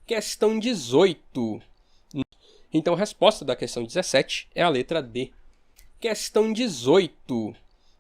Questão 18. Então, a resposta da questão 17 é a letra D. Questão 18.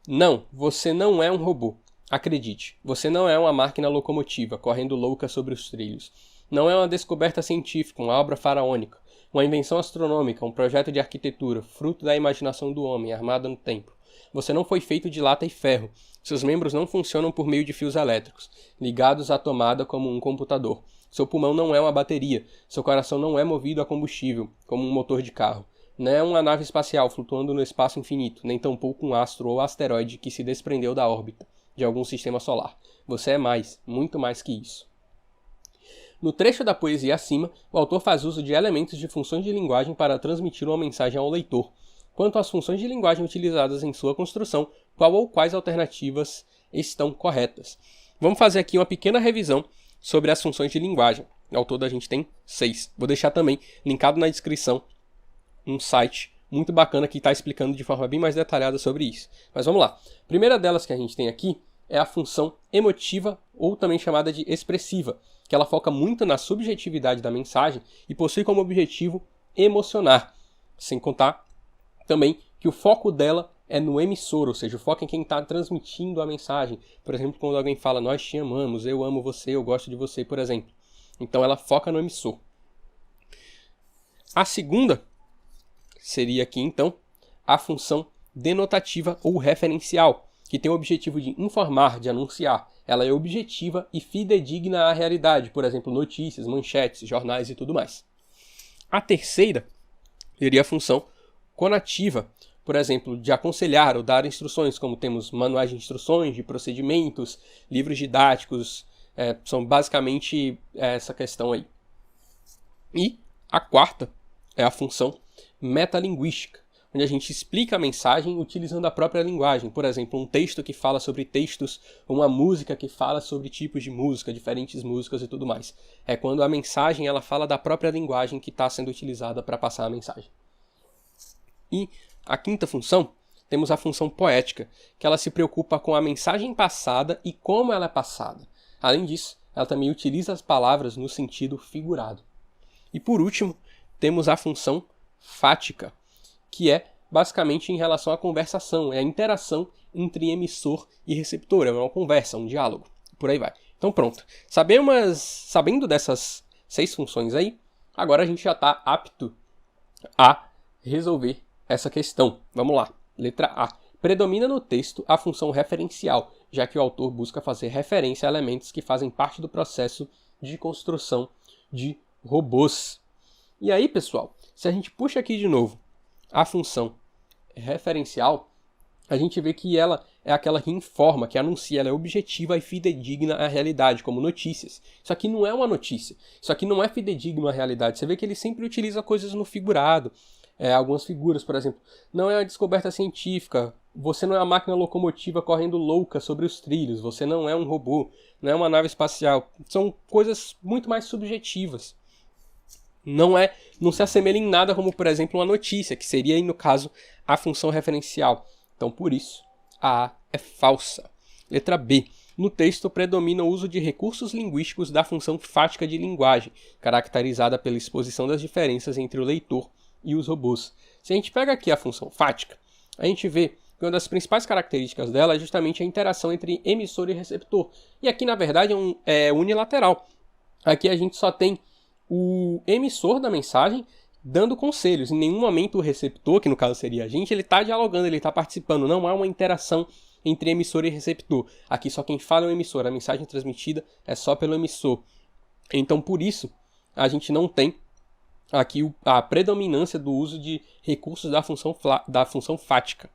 Não, você não é um robô. Acredite, você não é uma máquina locomotiva correndo louca sobre os trilhos. Não é uma descoberta científica, uma obra faraônica, uma invenção astronômica, um projeto de arquitetura, fruto da imaginação do homem, armado no tempo. Você não foi feito de lata e ferro. Seus membros não funcionam por meio de fios elétricos, ligados à tomada como um computador. Seu pulmão não é uma bateria. Seu coração não é movido a combustível, como um motor de carro. Não é uma nave espacial flutuando no espaço infinito, nem tampouco um astro ou asteroide que se desprendeu da órbita de algum sistema solar. Você é mais, muito mais que isso. No trecho da poesia acima, o autor faz uso de elementos de funções de linguagem para transmitir uma mensagem ao leitor. Quanto às funções de linguagem utilizadas em sua construção, qual ou quais alternativas estão corretas? Vamos fazer aqui uma pequena revisão sobre as funções de linguagem. Ao todo a gente tem 6. Vou deixar também linkado na descrição um site muito bacana que está explicando de forma bem mais detalhada sobre isso. Mas vamos lá. A primeira delas que a gente tem aqui é a função emotiva, ou também chamada de expressiva, que ela foca muito na subjetividade da mensagem e possui como objetivo emocionar. Sem contar também que o foco dela é no emissor, ou seja, o foco em quem está transmitindo a mensagem. Por exemplo, quando alguém fala, nós te amamos, eu amo você, eu gosto de você, por exemplo. Então ela foca no emissor. A segunda seria aqui, então, a função denotativa ou referencial, que tem o objetivo de informar, de anunciar. Ela é objetiva e fidedigna à realidade, por exemplo, notícias, manchetes, jornais e tudo mais. A terceira seria a função conativa, por exemplo, de aconselhar ou dar instruções, como temos manuais de instruções, de procedimentos, livros didáticos, são basicamente essa questão aí. E a quarta é a função metalinguística, onde a gente explica a mensagem utilizando a própria linguagem. Por exemplo, um texto que fala sobre textos, uma música que fala sobre tipos de música, diferentes músicas e tudo mais. É quando a mensagem ela fala da própria linguagem que está sendo utilizada para passar a mensagem. E a quinta função, temos a função poética, que ela se preocupa com a mensagem passada e como ela é passada. Além disso, ela também utiliza as palavras no sentido figurado. E por último, temos a função fática, que é basicamente em relação à conversação, é a interação entre emissor e receptor, é uma conversa, um diálogo, por aí vai. Então pronto, sabendo dessas 6 funções aí, agora a gente já está apto a resolver essa questão. Vamos lá, letra A. Predomina no texto a função referencial, já que o autor busca fazer referência a elementos que fazem parte do processo de construção de robôs. E aí, pessoal, se a gente puxa aqui de novo a função referencial, a gente vê que ela é aquela que informa, que anuncia, ela é objetiva e fidedigna à realidade, como notícias. Isso aqui não é uma notícia, isso aqui não é fidedigno à realidade. Você vê que ele sempre utiliza coisas no figurado, algumas figuras, por exemplo. Não é uma descoberta científica, você não é uma máquina locomotiva correndo louca sobre os trilhos, você não é um robô, não é uma nave espacial. São coisas muito mais subjetivas. Não se assemelha em nada como, por exemplo, uma notícia, que seria, no caso, a função referencial. Então, por isso, a A é falsa. Letra B. No texto predomina o uso de recursos linguísticos da função fática de linguagem, caracterizada pela exposição das diferenças entre o leitor e os robôs. Se a gente pega aqui a função fática, a gente vê que uma das principais características dela é justamente a interação entre emissor e receptor. E aqui, na verdade, é unilateral. Aqui a gente só tem o emissor da mensagem dando conselhos. Em nenhum momento o receptor, que no caso seria a gente, ele está dialogando, ele está participando. Não há uma interação entre emissor e receptor. Aqui só quem fala é o emissor. A mensagem transmitida é só pelo emissor. Então, por isso, a gente não tem aqui a predominância do uso de recursos da função fática.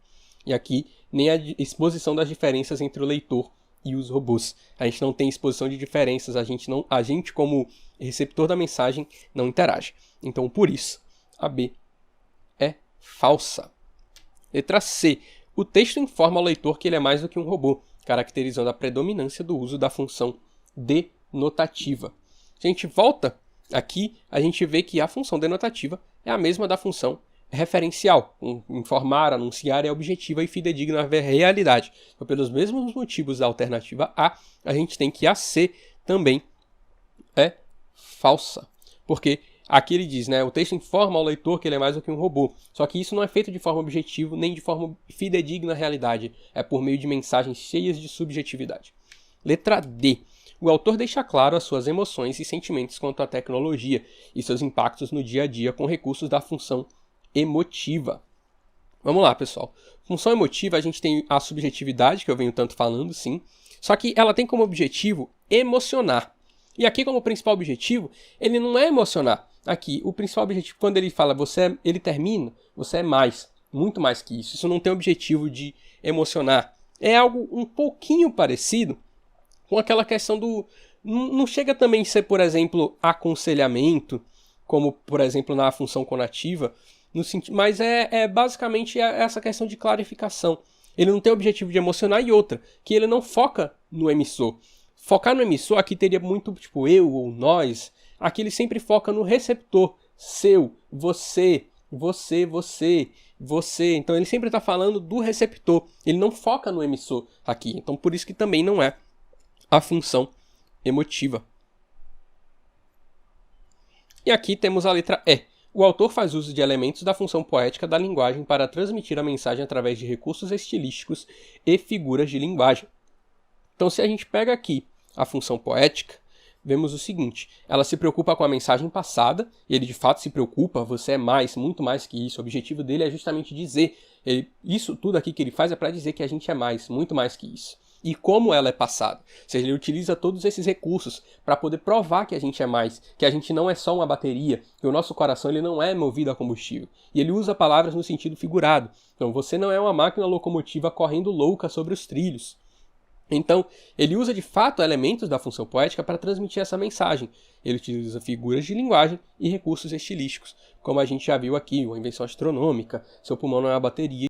E aqui nem a exposição das diferenças entre o leitor e os robôs. A gente não tem exposição de diferenças, a gente como receptor da mensagem não interage. Então, por isso, a B é falsa. Letra C. O texto informa ao leitor que ele é mais do que um robô, caracterizando a predominância do uso da função denotativa. Se a gente volta aqui, a gente vê que a função denotativa é a mesma da função referencial. Informar, anunciar é objetiva e fidedigna à realidade. Então, pelos mesmos motivos da alternativa A, a gente tem que a C também é falsa. Porque aqui ele diz, né, o texto informa ao leitor que ele é mais do que um robô. Só que isso não é feito de forma objetiva, nem de forma fidedigna à realidade. É por meio de mensagens cheias de subjetividade. Letra D. O autor deixa claro as suas emoções e sentimentos quanto à tecnologia e seus impactos no dia a dia com recursos da função emotiva. Vamos lá, pessoal. Função emotiva, a gente tem a subjetividade, que eu venho tanto falando, sim. Só que ela tem como objetivo emocionar. E aqui, como principal objetivo, ele não é emocionar. Aqui, o principal objetivo, quando ele fala ele termina, você é mais, muito mais que isso. Isso não tem objetivo de emocionar. É algo um pouquinho parecido com aquela questão do... Não chega também a ser, por exemplo, aconselhamento, como, por exemplo, na função conativa, mas basicamente essa questão de clarificação. Ele não tem o objetivo de emocionar, e outra, que ele não foca no emissor. Focar no emissor aqui teria muito, tipo, eu ou nós. Aqui ele sempre foca no receptor. Seu, você. Então ele sempre está falando do receptor. Ele não foca no emissor aqui. Então por isso que também não é a função emotiva. E aqui temos a letra E. O autor faz uso de elementos da função poética da linguagem para transmitir a mensagem através de recursos estilísticos e figuras de linguagem. Então, se a gente pega aqui a função poética, vemos o seguinte: ela se preocupa com a mensagem passada, e ele de fato se preocupa, você é mais, muito mais que isso. O objetivo dele é justamente dizer, isso tudo aqui que ele faz é para dizer que a gente é mais, muito mais que isso. E como ela é passada. Ou seja, ele utiliza todos esses recursos para poder provar que a gente é mais, que a gente não é só uma bateria, que o nosso coração ele não é movido a combustível. E ele usa palavras no sentido figurado. Então, você não é uma máquina locomotiva correndo louca sobre os trilhos. Então, ele usa de fato elementos da função poética para transmitir essa mensagem. Ele utiliza figuras de linguagem e recursos estilísticos, como a gente já viu aqui, uma invenção astronômica, seu pulmão não é uma bateria.